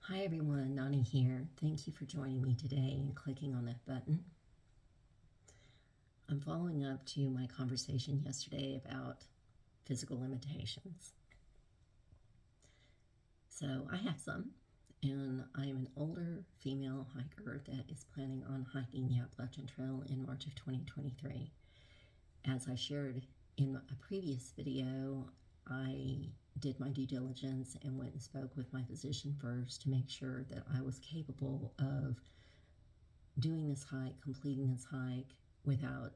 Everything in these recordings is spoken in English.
Hi everyone, Nonnie here. Thank you for joining me today and clicking on that button. I'm following up to my conversation yesterday about physical limitations. So I have some, and I am an older female hiker that is planning on hiking the Appalachian Trail in March of 2023. As I shared in a previous video, I did my due diligence and went and spoke with my physician first to make sure that I was capable of doing this hike, completing this hike without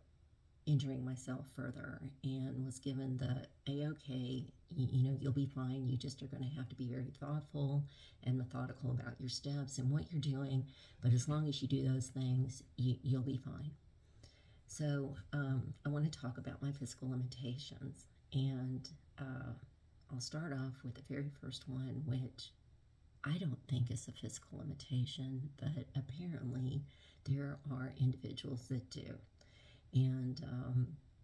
injuring myself further, and was given the A-OK, you'll be fine. You just are going to have to be very thoughtful and methodical about your steps and what you're doing, but as long as you do those things, you'll be fine. So I want to talk about my physical limitations, and I'll start off with the very first one, which I don't think is a physical limitation, but apparently there are individuals that do, and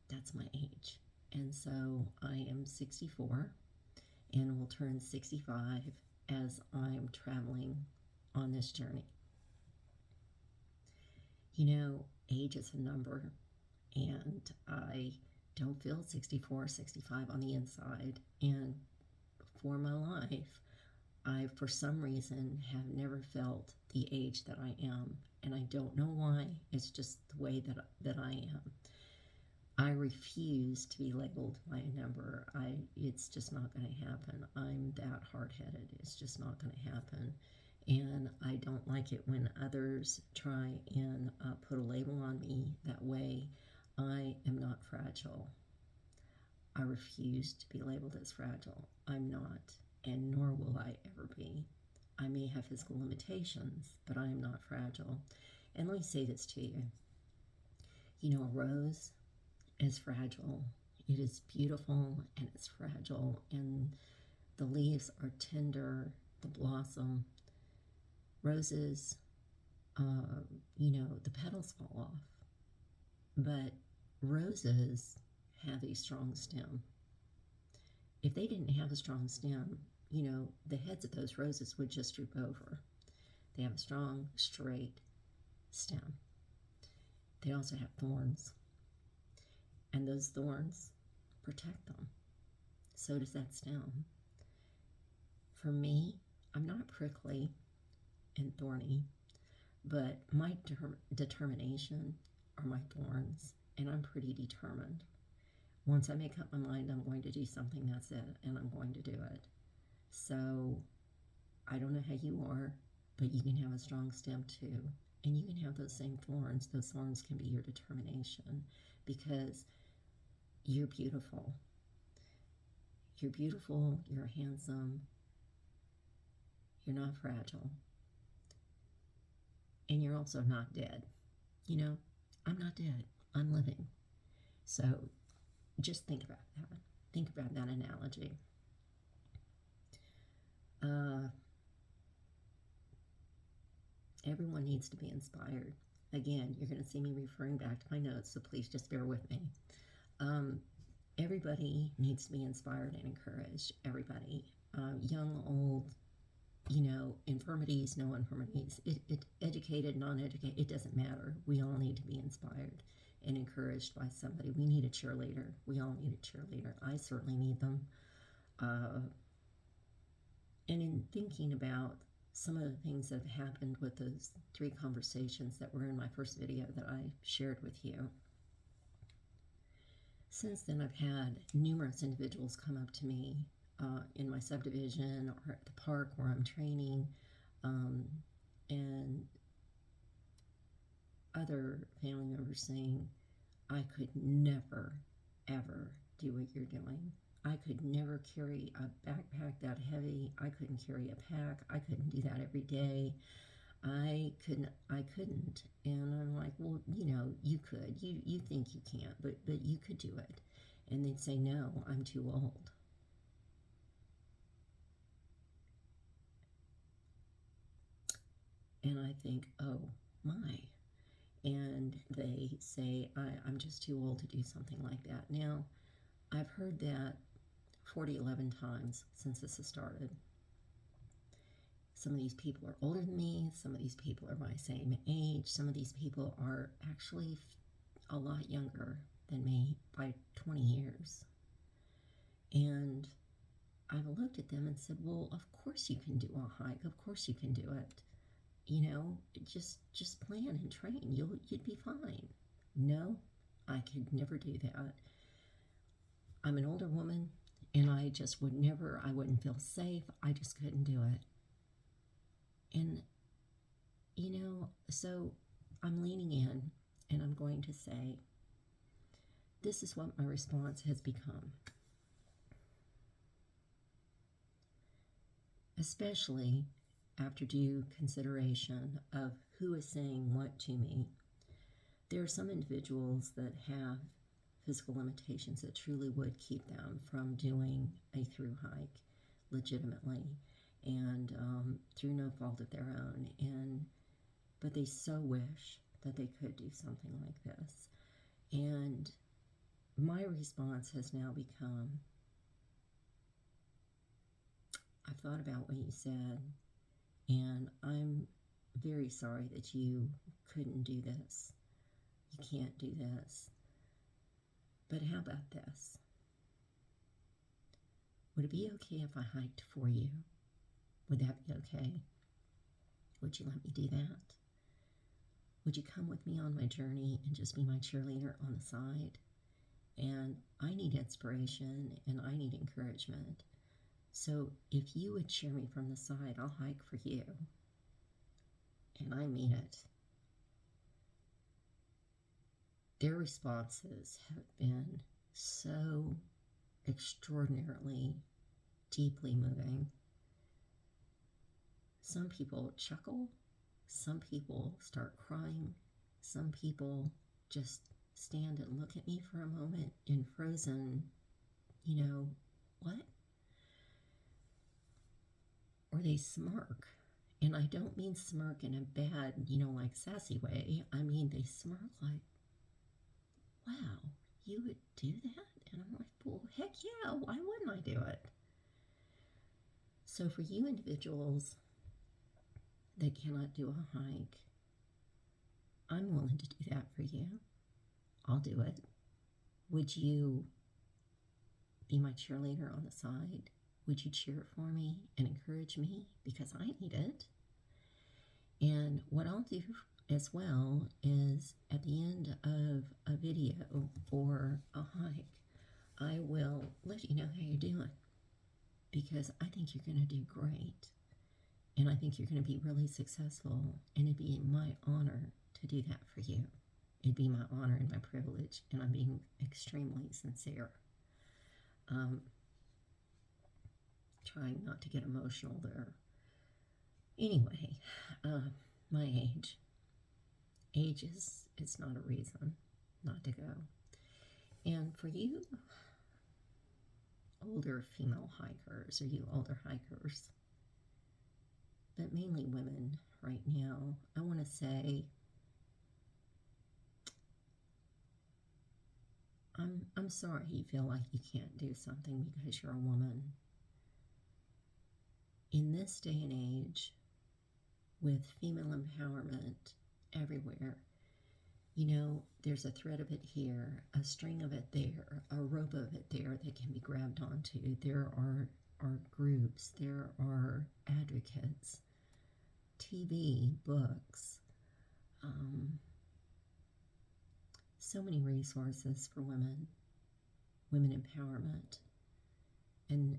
that's my age. And so I am 64 and will turn 65 as I'm traveling on this journey. Age is a number, and I don't feel 64, 65 on the inside. And for my life, I, for some reason, have never felt the age that I am, and I don't know why. It's just the way that I am. I refuse to be labeled by a number. It's just not going to happen. I'm that hard-headed. It's just not going to happen. And I don't like it when others try and put a label on me that way. I am not fragile. I refuse to be labeled as fragile. I'm not, and nor will I ever be. I may have physical limitations, but I am not fragile. And let me say this to you. A rose is fragile. It is beautiful and it's fragile, and the leaves are tender, the blossom. Roses, the petals fall off, but roses have a strong stem. If they didn't have a strong stem, the heads of those roses would just droop over. They have a strong, straight stem. They also have thorns, and those thorns protect them. So does that stem. For me, I'm not prickly and thorny, but my determination are my thorns, and I'm pretty determined. Once I make up my mind I'm going to do something, that's it, and I'm going to do it. So I don't know how you are, but you can have a strong stem too, and you can have those same thorns. Those thorns can be your determination, because you're beautiful. You're beautiful, you're handsome, you're not fragile, and you're also not dead. I'm not dead, I'm living. So just think about that. Think about that analogy. Everyone needs to be inspired. Again, you're going to see me referring back to my notes, so please just bear with me. Everybody needs to be inspired and encouraged. Everybody, young, old, infirmities, no infirmities, educated, non-educated, it doesn't matter. We all need to be inspired and encouraged by somebody. We need a cheerleader. We all need a cheerleader. I certainly need them. And in thinking about some of the things that have happened with those 3 conversations that were in my first video that I shared with you, since then I've had numerous individuals come up to me in my subdivision or at the park where I'm training, and other family members saying, I could never, ever do what you're doing. I could never carry a backpack that heavy. I couldn't carry a pack. I couldn't do that every day. I couldn't. And I'm like, well, you could. You think you can't, but you could do it. And they'd say, no, I'm too old. And I think, oh my. And they say, I'm just too old to do something like that. Now, I've heard that 11 times since this has started. Some of these people are older than me. Some of these people are my same age. Some of these people are actually a lot younger than me by 20 years. And I've looked at them and said, well, of course you can do a hike. Of course you can do it. You know, just plan and train. You'd be fine. No, I could never do that. I'm an older woman, and I just would never, I wouldn't feel safe. I just couldn't do it. And, you know, so I'm leaning in, and I'm going to say, this is what my response has become. Especially after due consideration of who is saying what to me. There are some individuals that have physical limitations that truly would keep them from doing a through hike legitimately and through no fault of their own. But they so wish that they could do something like this. And my response has now become, I've thought about what you said, and I'm very sorry that you couldn't do this. You can't do this. But how about this? Would it be okay if I hiked for you? Would that be okay? Would you let me do that? Would you come with me on my journey and just be my cheerleader on the side? And I need inspiration and I need encouragement. So if you would cheer me from the side, I'll hike for you. And I mean it. Their responses have been so extraordinarily, deeply moving. Some people chuckle. Some people start crying. Some people just stand and look at me for a moment in frozen, what? Or they smirk. And I don't mean smirk in a bad, like sassy way. I mean they smirk like, wow, you would do that? And I'm like, well, heck yeah, why wouldn't I do it? So for you individuals that cannot do a hike, I'm willing to do that for you. I'll do it. Would you be my cheerleader on the side? Would you cheer for me and encourage me? Because I need it. And what I'll do as well is at the end of a video or a hike, I will let you know how you're doing. Because I think you're going to do great. And I think you're going to be really successful. And it'd be my honor to do that for you. It'd be my honor and my privilege. And I'm being extremely sincere. Trying not to get emotional there. Anyway, my age. Age is not a reason not to go. And for you older female hikers, or you older hikers, but mainly women right now, I want to say I'm sorry you feel like you can't do something because you're a woman. In this day and age, with female empowerment everywhere, there's a thread of it here, a string of it there, a rope of it there that can be grabbed onto. There are groups, there are advocates, TV, books, so many resources for women empowerment, and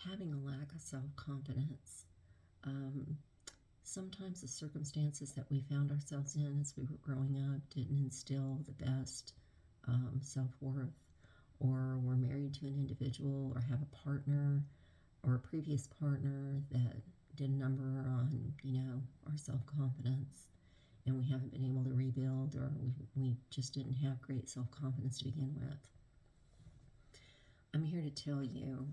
having a lack of self-confidence. Sometimes the circumstances that we found ourselves in as we were growing up didn't instill the best self-worth, or we're married to an individual or have a partner or a previous partner that did a number on, our self-confidence, and we haven't been able to rebuild, or we just didn't have great self-confidence to begin with. I'm here to tell you,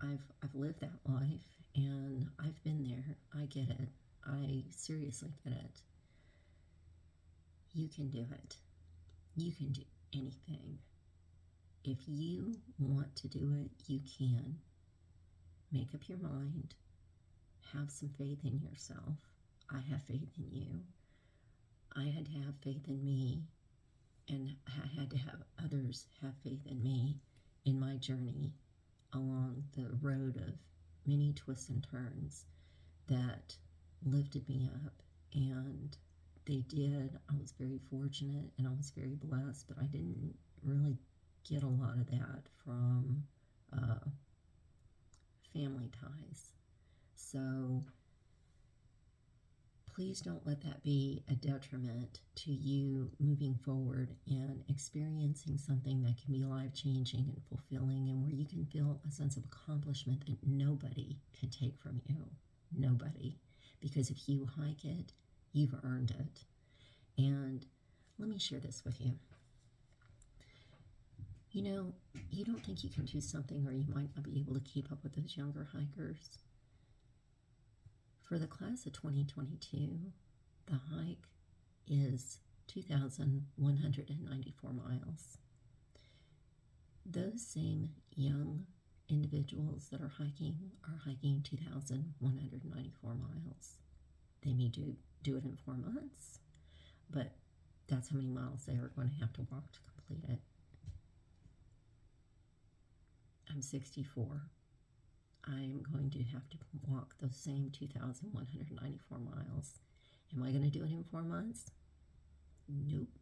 I've lived that life, and I've been there. I get it. I seriously get it. You can do it. You can do anything. If you want to do it, you can. Make up your mind. have some faith in yourself. I have faith in you. I had to have faith in me, and I had to have others have faith in me in my journey along the road of many twists and turns that lifted me up, and they did. I was very fortunate and I was very blessed, but I didn't really get a lot of that from family ties. So please don't let that be a detriment to you moving forward and experiencing something that can be life-changing and fulfilling, and where you can feel a sense of accomplishment that nobody can take from you. Nobody. Because if you hike it, you've earned it. And let me share this with you. You know, you don't think you can do something, or you might not be able to keep up with those younger hikers. For the class of 2022, the hike is 2,194 miles. Those same young individuals that are hiking 2,194 miles. They may do it in 4 months, but that's how many miles they are going to have to walk to complete it. I'm 64. I'm going to have to walk those same 2,194 miles. Am I going to do it in 4 months? Nope.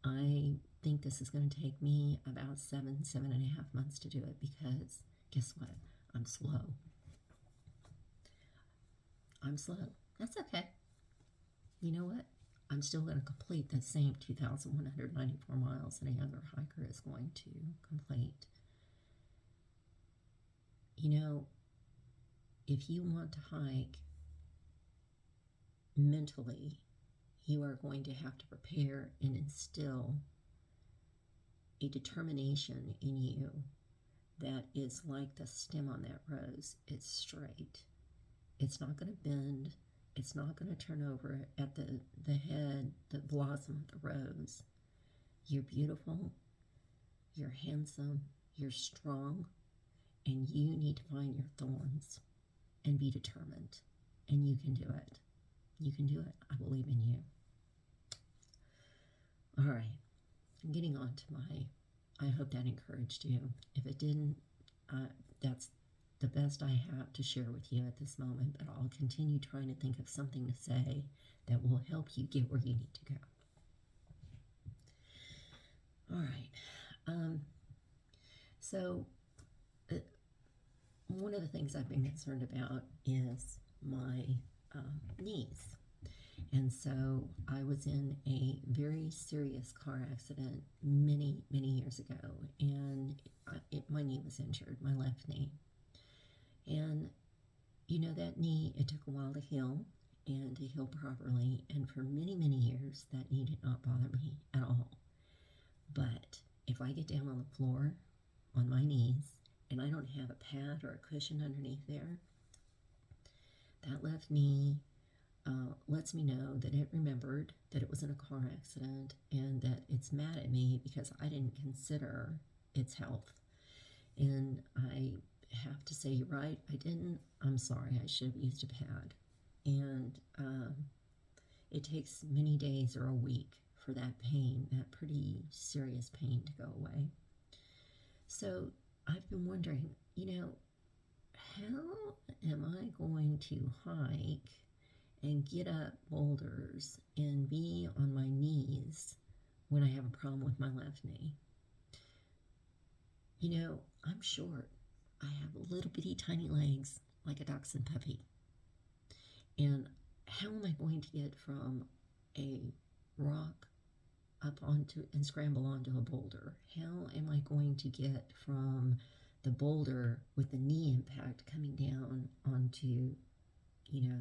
I think this is going to take me about 7.5 months to do it, because guess what? I'm slow. I'm slow. That's okay. You know what? I'm still going to complete the same 2,194 miles that a younger hiker is going to complete. You know, if you want to hike mentally, you are going to have to prepare and instill a determination in you that is like the stem on that rose. It's straight. It's not going to bend. It's not going to turn over at the head, the blossom of the rose. You're beautiful. You're handsome. You're strong. And you need to find your thorns and be determined. And you can do it. You can do it. I believe in you. All right. I'm getting on to I hope that encouraged you. If it didn't, that's the best I have to share with you at this moment. But I'll continue trying to think of something to say that will help you get where you need to go. All right. So one of the things I've been concerned about is my knees. And so I was in a very serious car accident many years ago, and my knee was injured, my left knee. And you know, that knee, it took a while to heal and to heal properly, and for many years that knee did not bother me at all. But if I get down on the floor on my knees and I don't have a pad or a cushion underneath there, that left knee lets me know that it remembered that it was in a car accident, and that it's mad at me because I didn't consider its health. And I have to say, you're right, I didn't. I'm sorry, I should have used a pad. And it takes many days or a week for that pain, that pretty serious pain, to go away. So I've been wondering, how am I going to hike and get up boulders and be on my knees when I have a problem with my left knee? I'm short. I have little bitty tiny legs like a dachshund puppy. And how am I going to get from a rock up onto and scramble onto a boulder? How am I going to get from the boulder with the knee impact coming down onto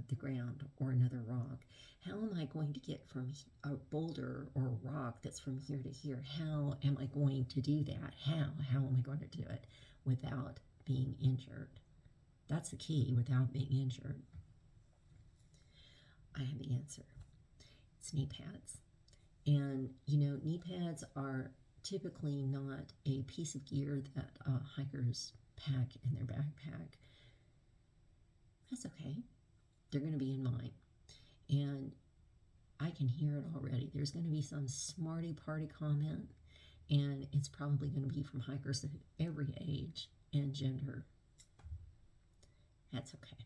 the ground or another rock? How am I going to get from a boulder or a rock that's from here to here? How am I going to do that? How am I going to do it without being injured? That's the key, without being injured. I have the answer. It's knee pads. And knee pads are typically not a piece of gear that hikers pack in their backpack. That's okay. They're going to be in mine. And I can hear it already. There's going to be some smarty party comment, and it's probably going to be from hikers of every age and gender. That's okay.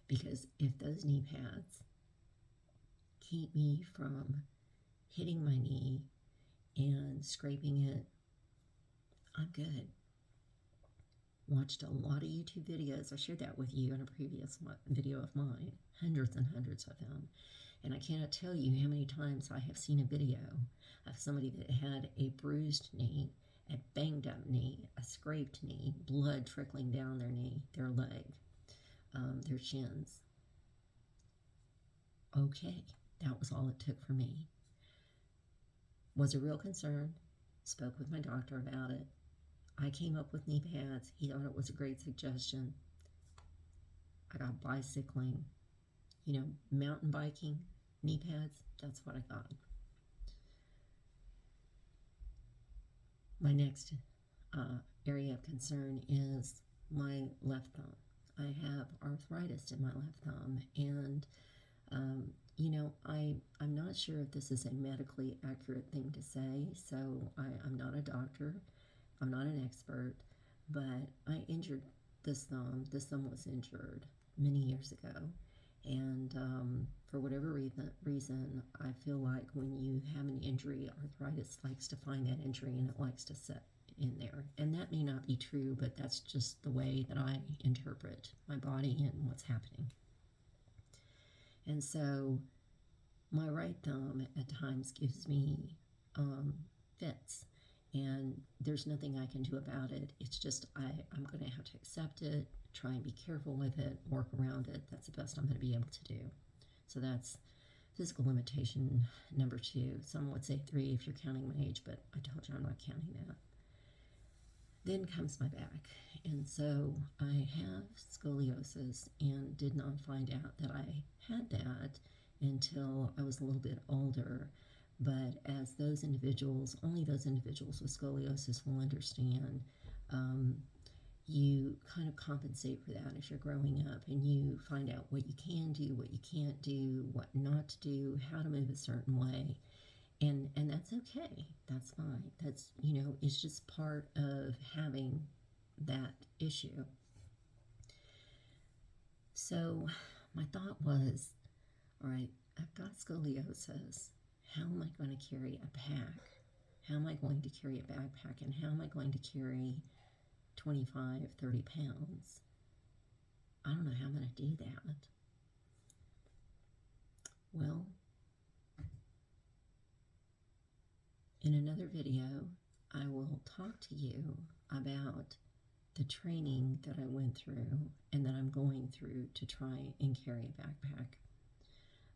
Because if those knee pads keep me from hitting my knee and scraping it, I'm good. Watched a lot of YouTube videos. I shared that with you in a previous video of mine, hundreds and hundreds of them. And I cannot tell you how many times I have seen a video of somebody that had a bruised knee, a banged up knee, a scraped knee, blood trickling down their knee, their leg, their shins. Okay, that was all it took for me. Was a real concern. Spoke with my doctor about it. I came up with knee pads. He thought it was a great suggestion. I got bicycling, mountain biking, knee pads. That's what I got. My next area of concern is my left thumb. I have arthritis in my left thumb, and I'm not sure if this is a medically accurate thing to say, so I'm not a doctor. I'm not an expert, but I injured this thumb. This thumb was injured many years ago, and for whatever reason, I feel like when you have an injury, arthritis likes to find that injury and it likes to set in there. And that may not be true, but that's just the way that I interpret my body and what's happening. And so my right thumb at times gives me fits, and there's nothing I can do about it. It's just I'm going to have to accept it, try and be careful with it, work around it. That's the best I'm going to be able to do. So that's physical limitation number 2. Some would say 3 if you're counting my age, but I told you I'm not counting that. Then comes my back, and so I have scoliosis and did not find out that I had that until I was a little bit older. But as those individuals, only those individuals with scoliosis will understand, you kind of compensate for that as you're growing up, and you find out what you can do, what you can't do, what not to do, how to move a certain way. And that's okay. That's fine. That's, it's just part of having that issue. So my thought was, all right, I've got scoliosis. How am I going to carry a pack? How am I going to carry a backpack? And how am I going to carry 25, 30 pounds? I don't know how I'm going to do that. Well, in another video, I will talk to you about the training that I went through and that I'm going through to try and carry a backpack.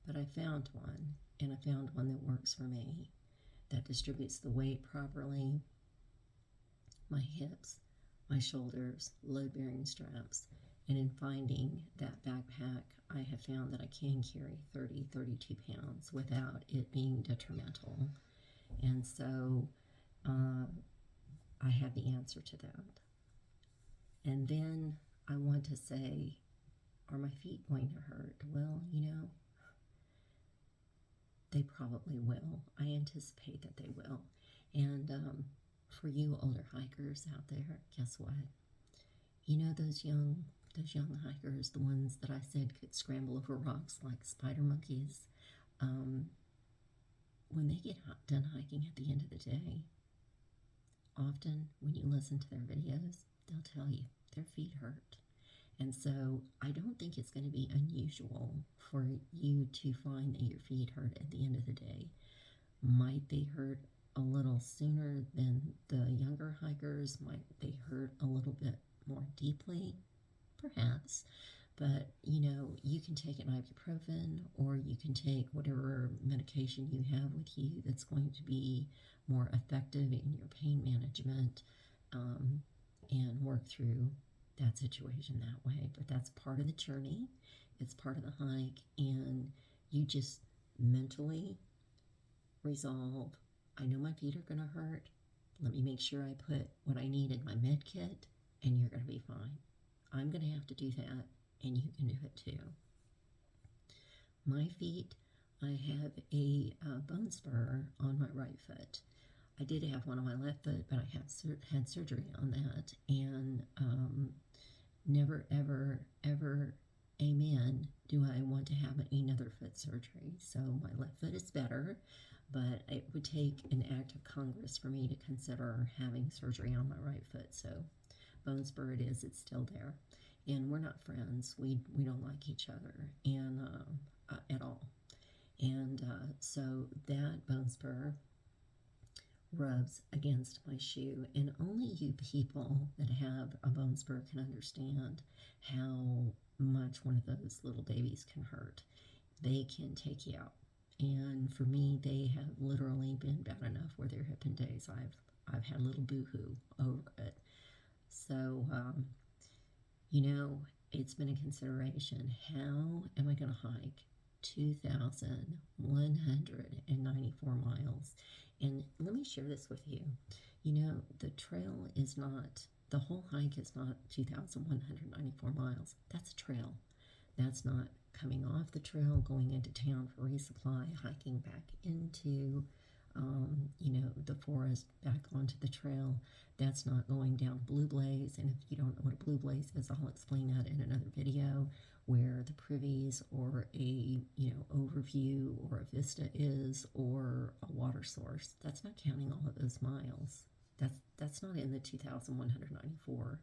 But I found one, and I found one that works for me, that distributes the weight properly, my hips, my shoulders, load-bearing straps. And in finding that backpack, I have found that I can carry 30, 32 pounds without it being detrimental. And so I have the answer to that. And then I want to say, are my feet going to hurt? Well, they probably will. I anticipate that they will. And for you older hikers out there, guess what? Those young hikers, the ones that I said could scramble over rocks like spider monkeys, when they get done hiking at the end of the day, often when you listen to their videos, they'll tell you their feet hurt. And so I don't think it's going to be unusual for you to find that your feet hurt at the end of the day. Might they hurt a little sooner than the younger hikers? Might they hurt a little bit more deeply? Perhaps. But, you can take an ibuprofen, or you can take whatever medication you have with you that's going to be more effective in your pain management, and work through that situation that way. But that's part of the journey. It's part of the hike, and you just mentally resolve, I know my feet are going to hurt. Let me make sure I put what I need in my med kit, and you're going to be fine. I'm going to have to do that and you can do it too. My feet, I have a bone spur on my right foot. I did have one on my left foot, but I had surgery on that, and never, ever, ever, amen, do I want to have another foot surgery. So my left foot is better, but it would take an act of Congress for me to consider having surgery on my right foot. So bone spur it is, it's still there. And we're not friends. We don't like each other and at all. And so that bone spur rubs against my shoe, and only you people that have a bone spur can understand how much one of those little babies can hurt. They can take you out, and for me, they have literally been bad enough where there have been days I've had a little boo-hoo over it. So it's been a consideration. How am I going to hike 2,194 miles? And let me share this with you. The trail is not, the whole hike is not 2,194 miles. That's a trail. That's not coming off the trail, going into town for resupply, hiking back into, the forest, back onto the trail. That's not going down Blue Blaze. And if you don't know what a Blue Blaze is, I'll explain that in another video, where the privies or a overview or a vista is, or a water source. That's not counting all of those miles. That's not in the 2,194.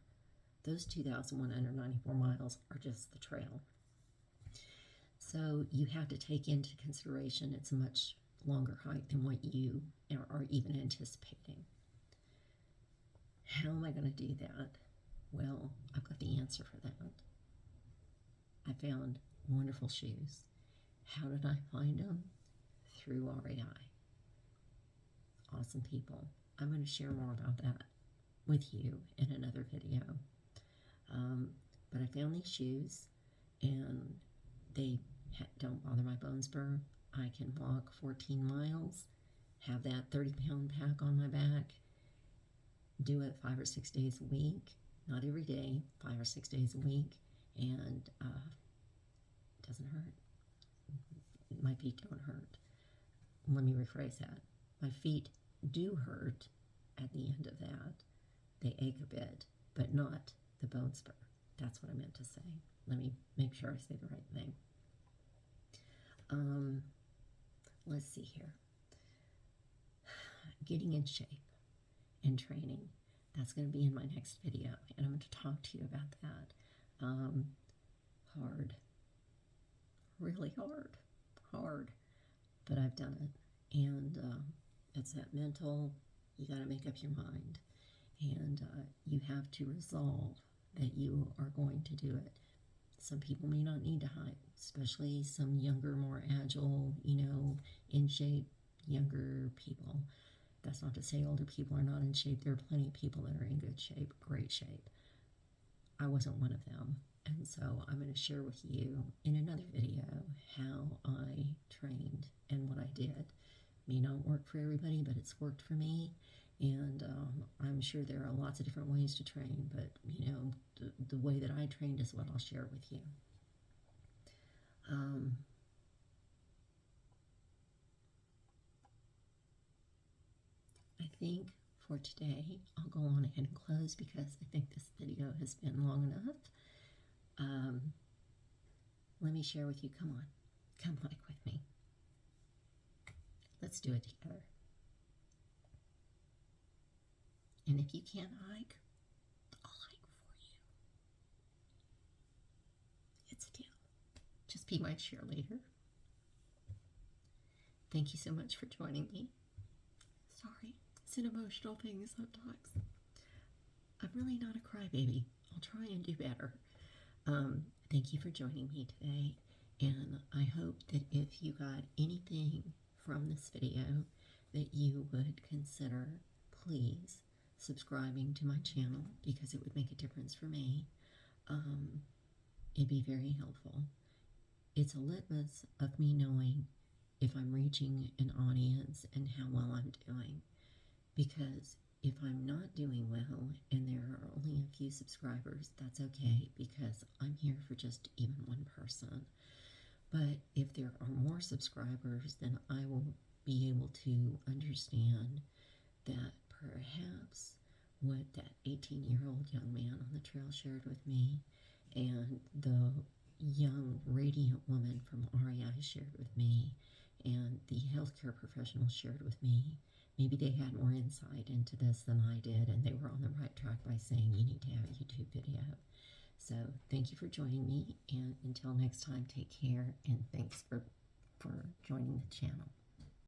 Those 2,194 miles are just the trail. So you have to take into consideration it's a much longer hike than what you are even anticipating. How am I going to do that? Well, I've got the answer for that. I found wonderful shoes. How did I find them? Through REI. Awesome people. I'm going to share more about that with you in another video. But I found these shoes, and they don't bother my bone spur. I can walk 14 miles, have that 30-pound pack on my back, do it 5 or 6 days a week, not every day, 5 or 6 days a week, and it doesn't hurt. My feet don't hurt. Let me rephrase that. My feet do hurt at the end of that. They ache a bit, but not the bone spur. That's what I meant to say. Let me make sure I say the right thing. Let's see here. Getting in shape and training. That's going to be in my next video, and I'm going to talk to you about that. Hard. Really hard. But I've done it. And it's that mental, you got to make up your mind. And you have to resolve that you are going to do it. Some people may not need to hike, especially some younger, more agile, in shape, younger people. That's not to say older people are not in shape. There are plenty of people that are in good shape, great shape. I wasn't one of them. And so I'm going to share with you in another video how I trained and what I did. May not work for everybody, but it's worked for me. And I'm sure there are lots of different ways to train, but the way that I trained is what I'll share with you. I think for today I'll go on ahead and close because I think this video has been long enough. Let me share with you. Come hike with me. Let's do it together. And if you can't hike, I'll hike for you. It's a deal. Just be my cheerleader. Thank you so much for joining me. Sorry, it's an emotional thing sometimes. I'm really not a crybaby. I'll try and do better. Thank you for joining me today. And I hope that if you got anything from this video that you would consider, please, subscribing to my channel, because it would make a difference for me. It'd be very helpful. It's a litmus of me knowing if I'm reaching an audience and how well I'm doing. Because if I'm not doing well and there are only a few subscribers, that's okay because I'm here for just even one person. But if there are more subscribers, then I will be able to understand that perhaps what that 18-year-old young man on the trail shared with me and the young radiant woman from REI shared with me and the healthcare professional shared with me, maybe they had more insight into this than I did, and they were on the right track by saying you need to have a YouTube video. So thank you for joining me, and until next time, take care, and thanks for joining the channel.